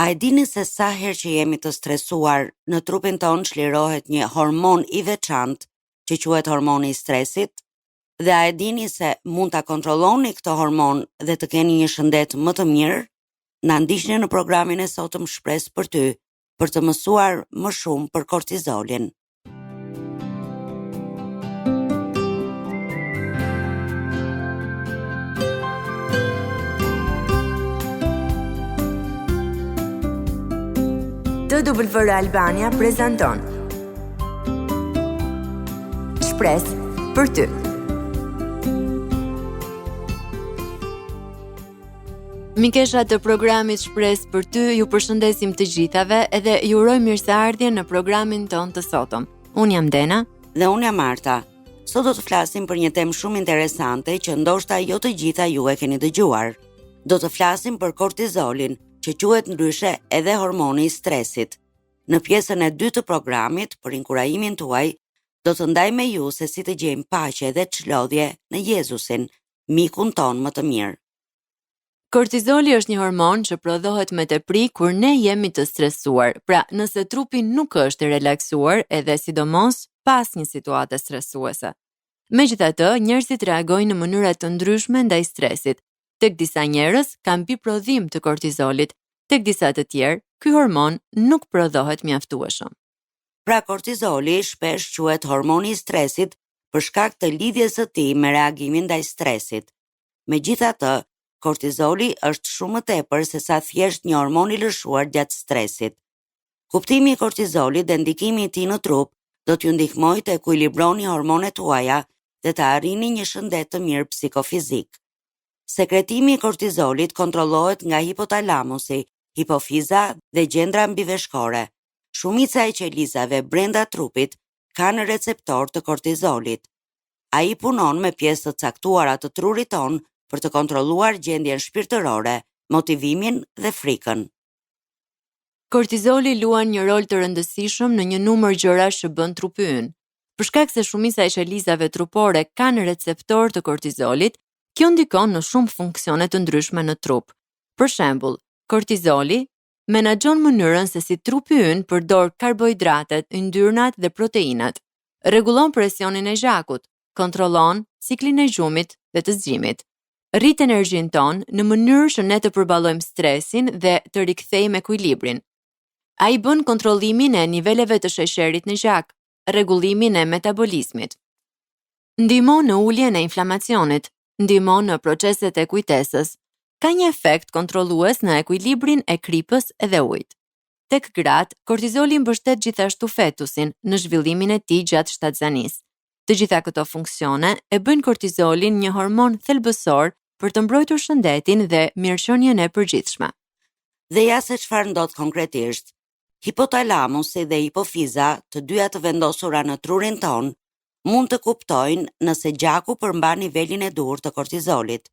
A e dini se sa herë që jemi të stresuar, në trupin tonë çlirohet një hormon i veçantë që quhet hormoni i stresit? Dhe a e dini se mund ta kontrolloni këtë hormon dhe të keni një shëndet më të mirë? Na ndiqni në programin e sotëm Shpresë për ty, për të mësuar më shumë për kortizolin. TWR Albania prezanton Shpresë për ty. Mikesha të programit Shpresë për ty, ju përshëndesim të gjithave edhe ju uroj mirëseardhje në programin ton të sotëm. Unë jam Dena dhe unë jam Marta. Sot do të flasim për një temë shumë interesante që ndoshta jo të gjitha ju e keni dëgjuar. Do të flasim për kortizolin, që quhet ndryshe edhe hormoni i stresit. Në pjesën e dytë të programit, për inkurajimin tuaj, do të ndaj me ju se si të gjejmë paqe dhe çlodhje në Jezusin, mikun ton më të mirë. Kortizoli është një hormon që prodhohet me tepri kur ne jemi të stresuar. Pra, nëse trupi nuk është i relaksuar, edhe sidomos pas një situate stresuese. Megjithatë, njerëzit reagojnë në mënyra të ndryshme ndaj stresit. Tek disa njerëz ka mbiprodhim të kortizolit, tek disa të tjerë, ky hormon nuk prodhohet mjaftueshëm. Pra kortizoli shpesh quhet hormoni i stresit për shkak të lidhjes së tij me reagimin ndaj stresit. Megjithatë, kortizoli është shumë më tepër se sa thjesht një hormon i lëshuar gjatë stresit. Kuptimi i kortizolit dhe ndikimi i tij në trup do t'ju ndihmojë të ekuilibroni hormonet tuaja dhe të arrini një shëndet të mirë psikofizik. Sekretimi i kortizolit kontrollohet nga hipotalamusi, hipofiza dhe gjendra mbiveshkore. Shumica e qelizave brenda trupit kanë receptor të kortizolit. Ai punon me pjesë të caktuara të trurit ton për të kontrolluar gjendjen shpirtërore, motivimin dhe frikën. Kortizoli luan një rol të rëndësishëm në një numër gjërash që bën trupi ynë. Për shkak se shumica e qelizave trupore kanë receptor të kortizolit, kjo ndikon në shumë funksione të ndryshme në trup. Për shembull, kortizoli menaxhon mënyrën se si trupi ynë përdor karbohidratet, yndyrnat dhe proteinat. Rregullon presionin e gjakut, kontrollon ciklin e gjumit dhe të zgjimit. Rrit energjinë tonë në mënyrë që ne të përballojmë stresin dhe të rikthejmë ekuilibrin. Ai bën kontrollimin e niveleve të sheqerit në gjak, rregullimin e metabolizmit. Ndihmon në uljen e inflamacionit, ndihmon në proceset e kujtesës, ka një efekt kontrollues në ekuilibrin e kripës dhe ujit. Tek gratë, kortizoli mbështet gjithashtu fetusin në zhvillimin e tij gjatë shtatzanisë. Të gjitha këto funksione e bëjnë kortizolin një hormon thelbësor për të mbrojtur shëndetin dhe mirëqenien e përgjithshme. Dhe ja se çfarë ndodh konkretisht. Hipotalamusi dhe hipofiza, të dyja të vendosura në trurin ton, mund të kuptojnë nëse gjaku përmban nivelin e duhur të kortizolit.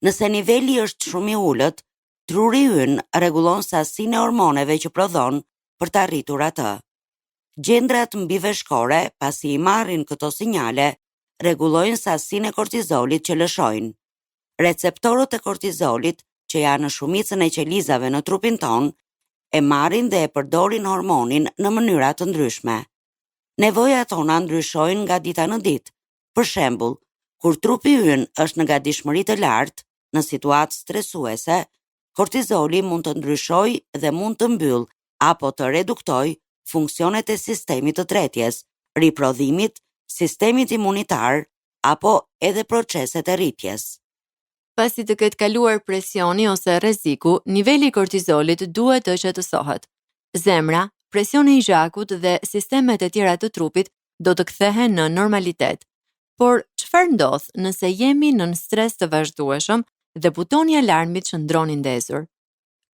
Nëse niveli është shumë i ulët, truri ynë rregullon sasinë e hormoneve që prodhon për të arritur atë. Gjendrat mbiveshkore, pasi i marrin këto sinjale, rregullojnë sasinë e kortizolit që lëshojnë. Receptorët e kortizolit, që janë në shumicën e qelizave në trupin ton, e marrin dhe e përdorin hormonin në mënyra të ndryshme. Nevojat tona ndryshojnë nga dita në ditë. Për shembull, kur trupi ynë është në gatishmëri të lartë, në situatë stresuese, kortizoli mund të ndryshojë dhe mund të mbyll apo të reduktojë funksionet e sistemit të tretjes, riprodhimit, sistemit imunitar apo edhe proceset e rritjes. Pasi të ketë kaluar presioni ose rreziku, niveli i kortizolit duhet të qetësohet. Zemra, presioni i gjakut dhe sistemet e tjera të trupit do të kthehen në normalitet. Por çfarë ndodh nëse jemi në stres të vazhdueshëm dhe butoni i alarmit qëndron i ndezur?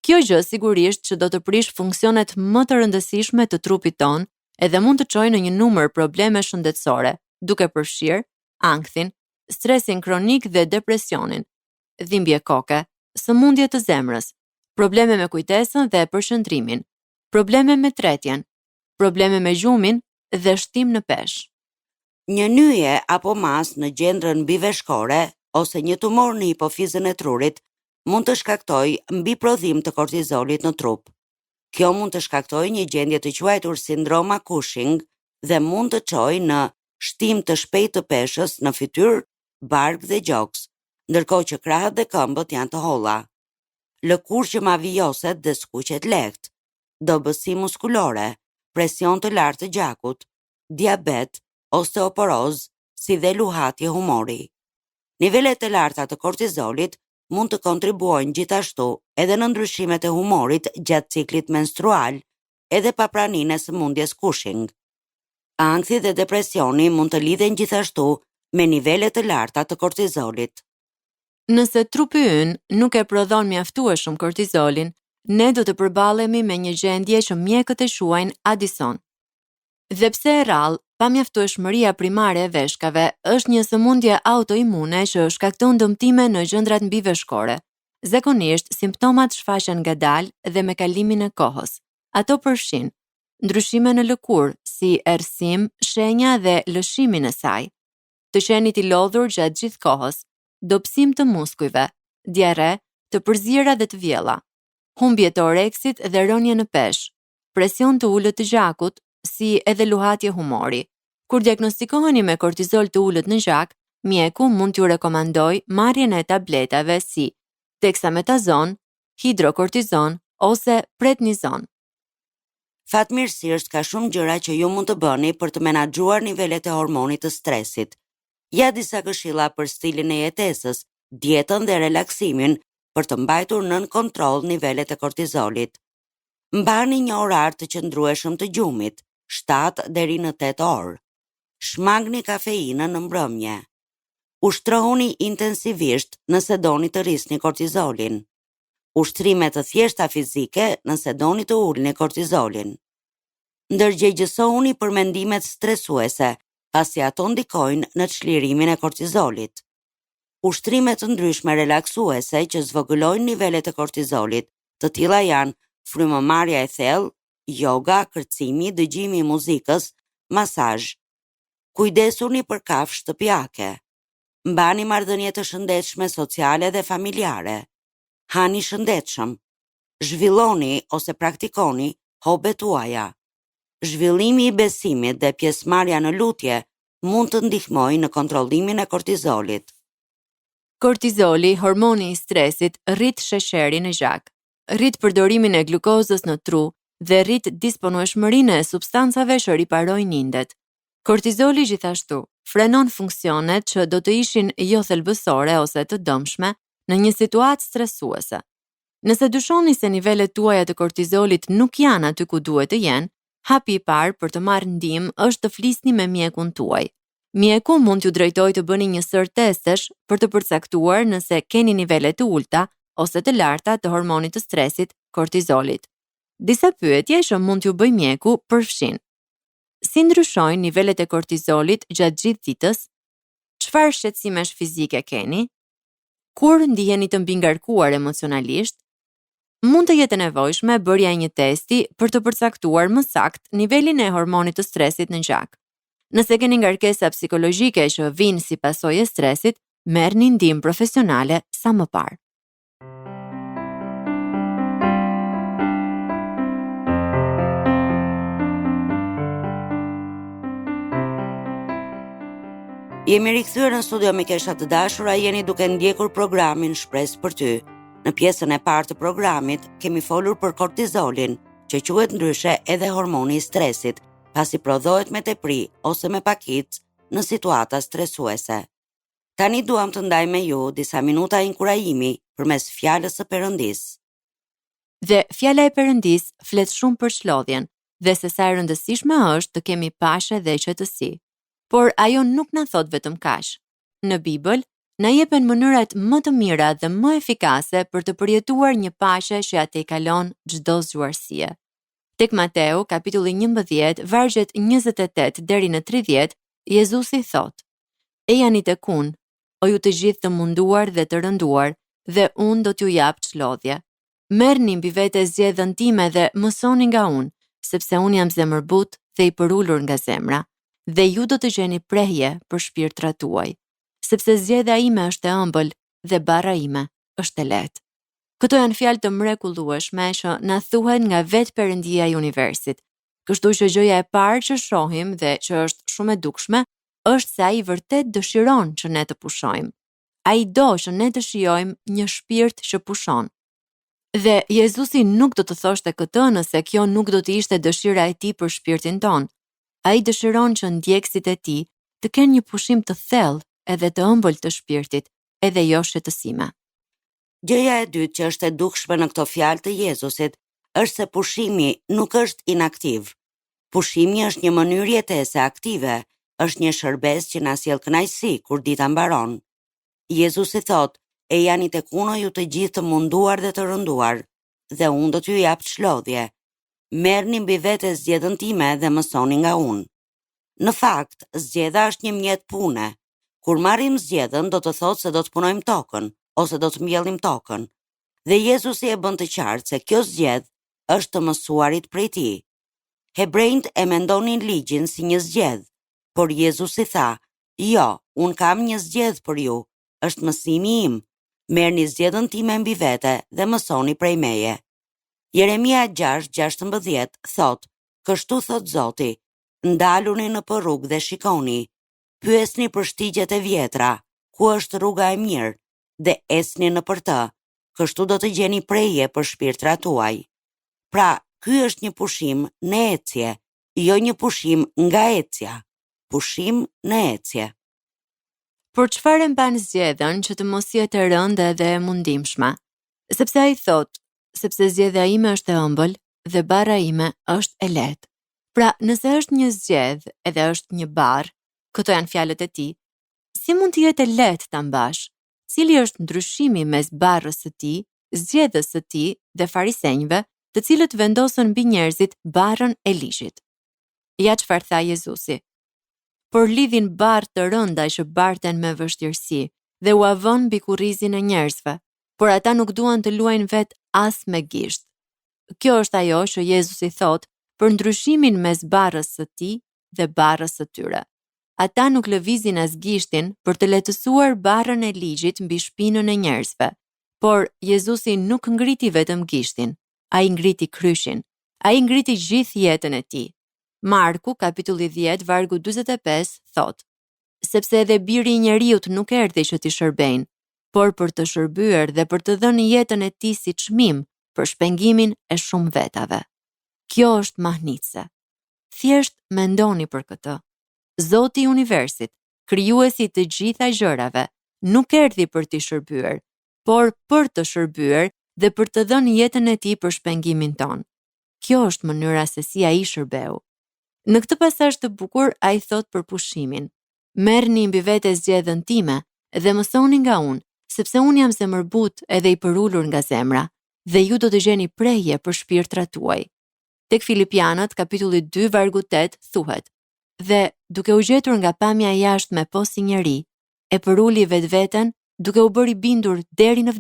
Kjo gjë sigurisht që do të prish funksionet më të rëndësishme të trupit ton edhe mund të çojë në një numër probleme shëndetësore, duke përfshirë ankthin, stresin kronik dhe depresionin, dhimbje koke, sëmundje të zemrës, probleme me kujtesën dhe përqendrimin, probleme me tretjen, probleme me gjumin dhe shtim në peshë. Një nyje apo mas në gjendrën mbiveshkore ose një tumor në hipofizën e trurit mund të shkaktojë mbiprodhim të kortizolit në trup. Kjo mund të shkaktojë një gjendje të quajtur sindroma Cushing dhe mund të çojë në shtim të shpejtë të peshës në fytyrë, bark dhe gjoks, ndërkohë që krahët dhe këmbët janë të holla. Lëkurë që mavijoset dhe skuqet lehtë, dobësi muskulore, presion të lartë të gjakut, diabet, osteoporoz, si dhe luhatje humori. Nivelet e larta të kortizolit mund të kontribuojnë gjithashtu edhe në ndryshimet e humorit gjatë ciklit menstrual, edhe papraninë e sëmundjes Cushing. Ankthi dhe depresioni mund të lidhen gjithashtu me nivele të larta të kortizolit. Nëse trupi ynë nuk e prodhon mjaftueshëm kortizolin, ne do të përballemi me një gjendje që mjekët e quajnë Addison. Dhe pse e rrallë, pamjaftueshmëria primare e veshkave është një sëmundje autoimune që shkakton dëmtime në gjëndrat mbiveshkore. Zakonisht, simptomat shfaqen ngadalë dhe me kalimin e kohës. Ato përfshin ndryshime në lëkurë, si errësim, shenja dhe lëshimin e saj, të qenit i lodhur gjatë gjithë kohës, dobësim të muskujve, diare, të përzira dhe të vjella, humbje të oreksit dhe rënje në peshë, presion të ulët të gjakut, si edhe luhatje humori. Kur diagnostikoheni me kortizol të ulët në gjak, mjeku mund t'ju rekomandoj marrjen e tabletave si dexametazon, hidrokortizon ose prednizon. Fatmirësisht ka shumë gjëra që ju mund të bëni për të menaxhuar nivelet e hormonit të stresit. Ja disa këshilla për stilin e jetesës, dietën dhe relaksimin për të mbajtur nën kontroll nivelet e kortizolit. Mbani një orar të qëndrueshëm të gjumit, 7 deri në 8 orë. Shmangni kafeinën në mbrëmje. Ushtrohuni intensivisht nëse doni të rrisni kortizolin. Ushtrime të thjeshta fizike nëse doni të ulni kortizolin. Ndërgjegjësohuni për mendimet stresuese, pasi ato ndikojnë në çlirimin e kortizolit. Ushtrime të ndryshme relaksuese që zvogëlojnë nivelet e kortizolit, të tilla janë frymëmarrja e thellë, yoga, kërcimi, dëgjimi i muzikës, masazh. Kujdesuni për kafshë shtëpiake. Mbani marrëdhënie të shëndetshme sociale dhe familjare. Hani shëndetshëm. Zhvilloni ose praktikoni hobet tuaja. Zhvillimi i besimit dhe pjesëmarrja në lutje mund të ndihmojë në kontrollimin e kortizolit. Kortizoli, hormoni i stresit, rrit sheqerin në gjak, rrit përdorimin e glukozës në tru dhe rrit disponueshmërinë e substancave që riparojnë indet. Kortizoli gjithashtu frenon funksionet që do të ishin jo thelbësore ose të dëmshme në një situatë stresuese. Nëse dyshoni se nivelet tuaja të kortizolit nuk janë aty ku duhet të jenë, hapi i parë për të marrë ndihmë është të flisni me mjekun tuaj. Mjeku mund t'ju drejtojë të bëni një sër testesh për të përcaktuar nëse keni nivele të ulta ose të larta të hormonit të stresit, kortizolit. Disa pyetje që mund t'ju bëjë mjeku përfshin: si ndryshojnë nivelet e kortizolit gjatë gjithë ditës? Çfarë shqetësimesh fizike keni? Kur ndiheni të mbingarkuar emocionalisht? Mund të jetë e nevojshme bërja e një testi për të përcaktuar më saktë nivelin e hormonit të stresit në gjak. Nëse keni ngarkesa psikologjike që vijnë si pasojë e stresit, merrni ndihmë profesionale sa më parë. Jemi rikthyer në studio me kesha të dashura, jeni duke ndjekur programin Shpresë për ty. Në pjesën e parë të programit kemi folur për kortizolin, që quhet ndryshe edhe hormoni i stresit, pasi prodhohet me tepri ose me pakicë në situata stresuese. Tani duam të ndaj me ju disa minuta inkurajimi përmes fjalës së Perëndis. Dhe fjala e Perëndis flet shumë për çlodhjen dhe se sa e rëndësishme është të kemi paqe dhe qetësi. Por ajo nuk na thot vetëm kaq. Në Bibël na jepen mënyrat më të mira dhe më efikase për të përjetuar një paqe që atë i kalon çdo zgjuarsie. Tek Mateu, kapitulli 11, vargjet 28 deri në 30, Jezusi thot: "E jani tek unë, o ju të gjithë të munduar dhe të rënduar, dhe unë do t'ju jap çlodhje. Merrni mbi vete zgjedhjen time dhe mësoni nga unë, sepse unë jam zemërbut dhe i përulur nga zemra, dhe ju do të gjeni prehje për shpirtrat tuaj, sepse zgjedhja ime është e ëmbël dhe barra ime është e lehtë." Këto janë fjalë të mrekullueshme që na thuhen nga vetë Perëndia i universit. Kështu që gjëja e parë që shohim dhe që është shumë e dukshme është se ai vërtet dëshiron që ne të pushojmë. Ai do që ne të shijojmë një shpirt që pushon. Dhe Jezusi nuk do të thoshte këtë nëse kjo nuk do të ishte dëshira e tij për shpirtin ton. Ai dëshiron që ndjekësit e tij të kenë një pushim të thellë edhe të ëmbël të shpirtit, edhe jo shëtësime. Gjëja e dytë që është e dukshme në këto fjalë të Jezusit është se pushimi nuk është inaktiv. Pushimi është një mënyrë jetese aktive, është një shërbes që na sjell kënaqësi kur dita mbaron. Jezusi thotë: "E jani tek uno ju të gjithë të munduar dhe të rënduar, dhe unë do t'ju jap çlodhje. Merrni mbi vete zgjedhjen time dhe mësoni nga unë." Në fakt, zgjedha është një mjet pune. Kur marrim zgjedhën, do të thotë se do të punojmë tokën ose do të mbjellim tokën. Dhe Jezusi e bën të qartë se kjo zgjedhë është të mësuarit prej tij. Hebrejt e mendonin ligjin si një zgjedhë, por Jezusi tha: "Jo, unë kam një zgjedhë për ju, është mësimi im. Merrni zgjedhjen time mbi vete dhe mësoni prej meje." Jeremia 6:16 thot: "Kështu thot Zoti, ndaluni në për rrugë dhe shikoni, pyesni për shtigjet e vjetra, ku është rruga e mirë, dhe esni në për të, kështu do të gjeni preje për shpirtrat tuaj." Pra, ky është një pushim në ecje, jo një pushim nga ecja. Pushim në ecje. Por çfarë e mban zgjedhën që të mos jetë e rëndë dhe e mundimshme? Sepse ai thotë: "Sepse zgjedhja ime është e ëmbël dhe barra ime është e lehtë." Pra, nëse është një zgjedhë edhe është një barë, këto janë fjalët e tij, si mund të jetë e lehtë ta mbash? Cili është ndryshimi mes barrës së tij, zgjedhës së tij dhe farisenjve, të cilët vendosën mbi njerëzit barrën e ligjit? Ja çfarë tha Jezusi: "Por lidhin barë të rënda që barten me vështirësi dhe u avon mbi kurrizin e njerëzve, por ata nuk duan të luajnë vet as me gisht." Kjo është ajo që Jezusi thot për ndryshimin mes barrës së tij dhe barrës së tyre. Ata nuk lëvizin as gishtin për të lehtësuar barrën e ligjit mbi shpinën e njerëzve, por Jezusi nuk ngriti vetëm gishtin, ai ngriti kryshin, ai ngriti gjithë jetën e tij. Marku, kapitulli 10, vargu 45, thot: "Sepse edhe biri i njeriut nuk erdhi që t'i shërbejnë, por për të shërbyer dhe për të dhënë jetën e tij si çmim për shpengimin e shumë vetave." Kjo është mahnitse. Thjesht mendoni për këtë. Zoti i universit, krijuesi të gjitha gjërave, nuk erdhi për t'i shërbyer, por për të shërbyer dhe për të dhënë jetën e tij për shpengimin ton. Kjo është mënyra se si ai shërbeu. Në këtë pasazh të bukur ai thot për pushimin: "Merrni mbi vete zgjedhjen time dhe mësoni nga unë, sepse unë jam zemërbut edhe i përulur nga zemra, dhe ju do të gjeni preje për shpirtrat tuaj." Tek Filipianët, kapitulli 2, vargu 8, thuhet: "Dhe duke u gjetur nga pamja e jashtme po si njeri, e përuli vetveten duke u bërë i bindur deri në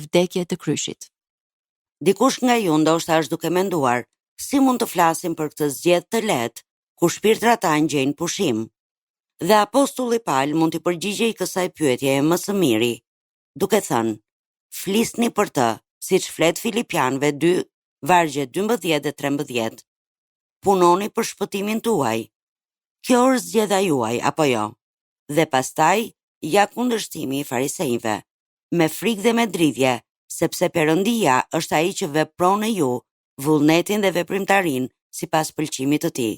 vdekje të kryshit." Dikush nga ju ndoshta është duke menduar: si mund të flasim për këtë zgjedhje të lehtë, ku shpirtrat tanë gjejnë pushim? Dhe apostulli Paul mund t'i përgjigjej kësaj pyetjeje më së miri, duke thënë: "Flisni për të, siç flet Filipianëve 2, vargje 12 dhe 13. Punoni për shpëtimin tuaj. Kjo është zgjedhja juaj apo jo?" Dhe pastaj ja kundërshtimi i farisejve: "Me frikë dhe me dridhje, sepse Perëndia është ai që vepron në ju vullnetin dhe veprimtarin sipas pëlqimit të tij."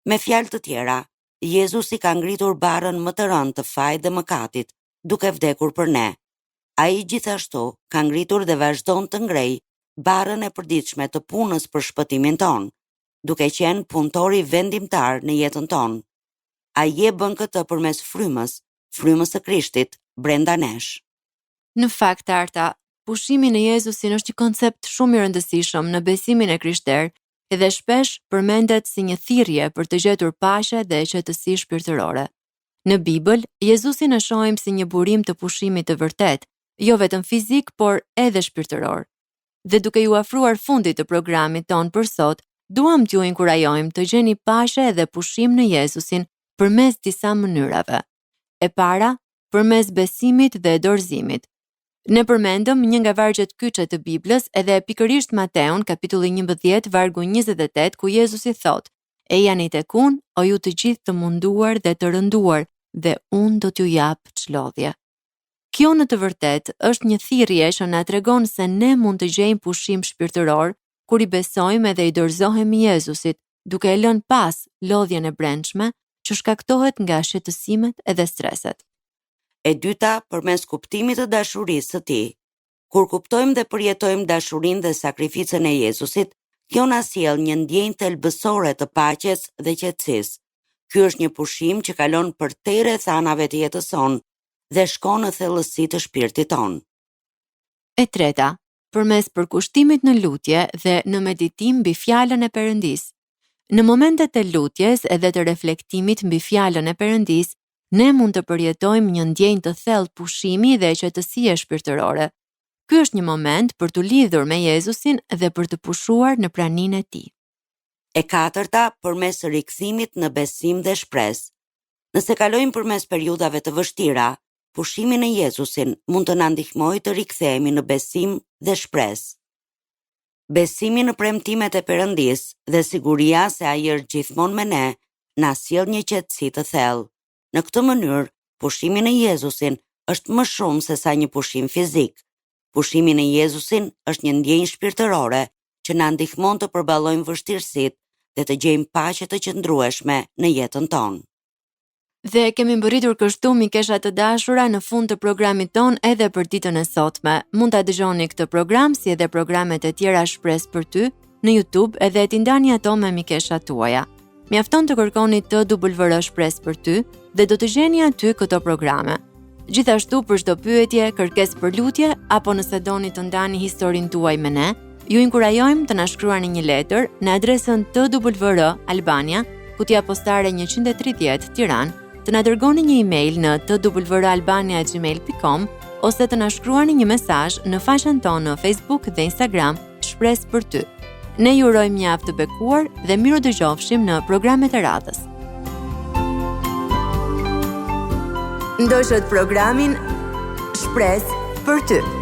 Me fjalë të tjera, Jezusi ka ngritur barrën më të rëndë të fajit dhe mëkatit, duke vdekur për ne. Ai gjithashtu ka ngritur dhe vazhdon të ngrej barrën e përditshme të punës për shpëtimin ton, duke qenë punëtori vendimtar në jetën ton. Ai e bën këtë përmes frymës së Krishtit brenda nesh. Në fakt, Arta, pushimi në Jezusin është një koncept shumë i rëndësishëm në besimin e krishter dhe shpesh përmendet si një thirrje për të gjetur paqe dhe qetësi shpirtërore. Në Bibël, Jezusin e shohim si një burim të pushimit të vërtet, jo vetëm fizik, por edhe shpirtëror. Dhe duke ju afruar fundit të programit ton për sot, duam t'ju inkurajojmë të gjeni paqe dhe pushim në Jezusin përmes disa mënyrave. E para, përmes besimit dhe dorëzimit. Ne përmendëm një nga vargjet kyçe të Biblës edhe pikërisht Mateun, kapitulli 11, vargu 28, ku Jezusi thot: "E jani tek unë, o ju të gjithë të munduar dhe të rënduar, dhe unë do t'ju jap çlodhje." Kjo në të vërtet është një thirrje që na tregon se ne mund të gjejmë pushim shpirtëror kur i besojmë edhe i dorëzohemi Jezusit, duke e lënë pas lodhjen e brendshme që shkaktohet nga shqetësimet edhe streset. E dyta, përmes kuptimit të dashurisë së tij. Kur kuptojmë dhe përjetojmë dashurinë dhe sakrificën e Jezusit, kjo na sjell një ndjenjë thelbësore të paqes dhe qetësisë. Ky është një pushim që kalon përtej rrethanave të jetës sonë dhe shkon në thellësi të shpirtit tonë. E treta, përmes përkushtimit në lutje dhe në meditim mbi fjalën e Perëndisë. Në momentet e lutjes edhe të reflektimit mbi fjalën e Perëndisë, ne mund të përjetojmë një ndjenjë të thellë pushimi dhe qetësie shpirtërore. Ky është një moment për të lidhur me Jezusin dhe për të pushuar në praninë e tij. E katërta, përmes rikthimit në besim dhe shpresë. Nëse kalojmë përmes periudhave të vështira, pushimi në Jezusin mund të na ndihmojë të rikthehemi në besim dhe shpresë. Besimi në premtimet e Perëndisë dhe siguria se ai është gjithmonë me ne, na sjell një qetësi të thellë. Në këtë mënyrë, pushimi në Jezusin është më shumë se sa një pushim fizik. Pushimi në Jezusin është një ndjenjë shpirtërore që na ndihmon të përballojmë vështirësitë dhe të gjejmë paqe të qëndrueshme në jetën tonë. Dhe kemi mbërritur kështu, mikesha të dashura, në fund të programit ton edhe për ditën e sotme. Mund ta dëgjoni këtë program si edhe programet e tjera Shpresë për ty në YouTube edhe t'i ndani ato me mikeshat tuaja. Mjafton të kërkoni TWR Shpresë për ty dhe do të gjeni aty këto programe. Gjithashtu për çdo pyetje, kërkesë për lutje apo nëse doni të ndani historinë tuaj me ne, ju inkurajojmë të na shkruani një letër në adresën TWR Albania, kutija postare 130 Tiranë, të na dërgoni një email në twralbania@gmail.com ose të na shkruani një mesazh në faqen tonë në Facebook dhe Instagram Shpresë për ty. Ne ju urojmë një javë të bekuar dhe miru dëgjofshim në programet e radhës. Ndoshët programin Shpresë për ty.